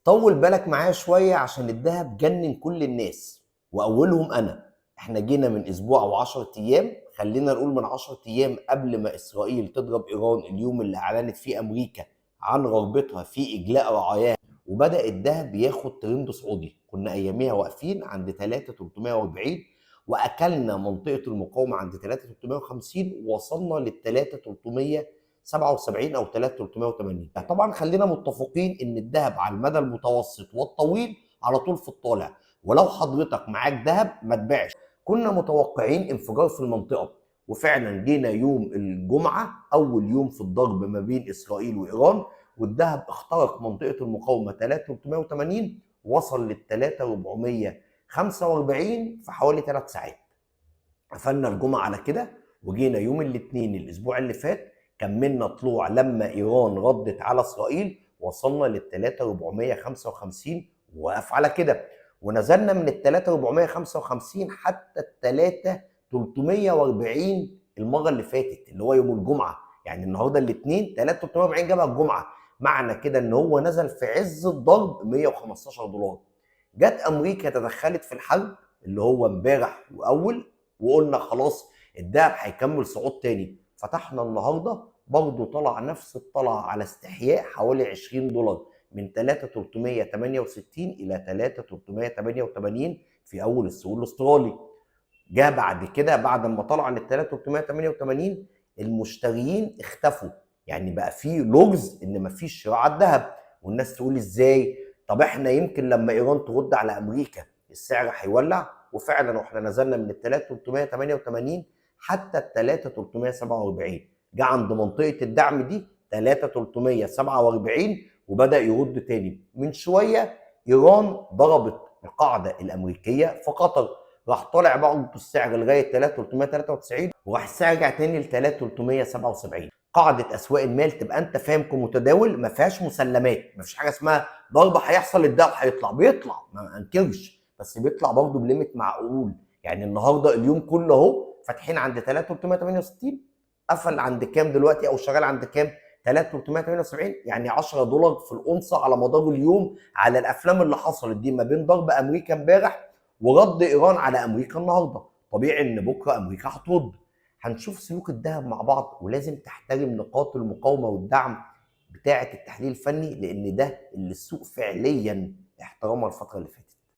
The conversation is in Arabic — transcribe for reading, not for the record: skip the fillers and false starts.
طول بالك معايا شويه عشان الدهب جنن كل الناس واولهم انا. احنا جينا من اسبوع او 10 ايام، خلينا نقول من 10 ايام قبل ما اسرائيل تضرب ايران، اليوم اللي اعلنت فيه امريكا عن رغبتها في اجلاء رعاياها، وبدا الدهب ياخد ترند صعودي. كنا اياميها واقفين عند 3340 واكلنا منطقه المقاومه عند 3350 ووصلنا لل 3377 او 3380. طبعا خلينا متفقين ان الذهب على المدى المتوسط والطويل على طول في الطالع، ولو حضرتك معاك ذهب ما تبيعش. كنا متوقعين انفجار في المنطقه، وفعلا جينا يوم الجمعه اول يوم في الضرب ما بين اسرائيل وايران، والذهب اخترق منطقه المقاومه 3380 وصل لل 3445 في حوالي 3 ساعات. قفلنا الجمعه على كده، وجينا يوم الاثنين الاسبوع اللي فات كملنا طلوع لما ايران ردت على اسرائيل، وصلنا لل 3455 وقف على كده، ونزلنا من ال 3455 حتى ال 3340 المره اللي فاتت اللي هو يوم الجمعه. يعني النهارده الاثنين 3340 جابها الجمعه، معنى كده ان هو نزل في عز الضرب 115 دولار. جت امريكا تدخلت في الحرب اللي هو امبارح واول، وقلنا خلاص الدهب هيكمل صعود تاني. فتحنا النهارده برضه طلع نفس الطلعه على استحياء حوالي 20 دولار، من 3368 الى 3388 في اول السوق الاسترالي. جاء بعد كده بعد ما طلع لل 3388 المشتريين اختفوا، يعني بقى في لغز ان مفيش شراء على الذهب. والناس تقول ازاي؟ طب احنا يمكن لما ايران ترد على امريكا السعر هيولع. وفعلا واحنا نزلنا من ال 3388 حتى ال 3347، جه عند منطقه الدعم دي 3347 وبدا يرد تاني. من شويه ايران ضربت القاعده الامريكيه في قطر، راح طالع برضه السعر لغايه 3393 وراح السعر رجع تاني ل 3377. قاعده اسواق المال تبقى انت فاهم كمتداول ما فيهاش مسلمات، ما فيش حاجه اسمها ضربه هيحصل الدهب هيطلع، بيطلع ما انكرش بس بيطلع برضه بليميت معقول. يعني النهارده اليوم كله اهو فاتحين عند 3368، قفل عند كام دلوقتي او شغال عند كام؟ 3378، يعني 10 دولار في الاونصه على مدار اليوم على الافلام اللي حصلت دي ما بين ضرب امريكا امبارح ورد ايران على امريكا النهارده. طبيعي ان بكره امريكا هترد. هنشوف سلوك الذهب مع بعض، ولازم تحترم نقاط المقاومه والدعم بتاعه التحليل الفني، لان ده اللي السوق فعليا احترمها الفتره اللي فاتت.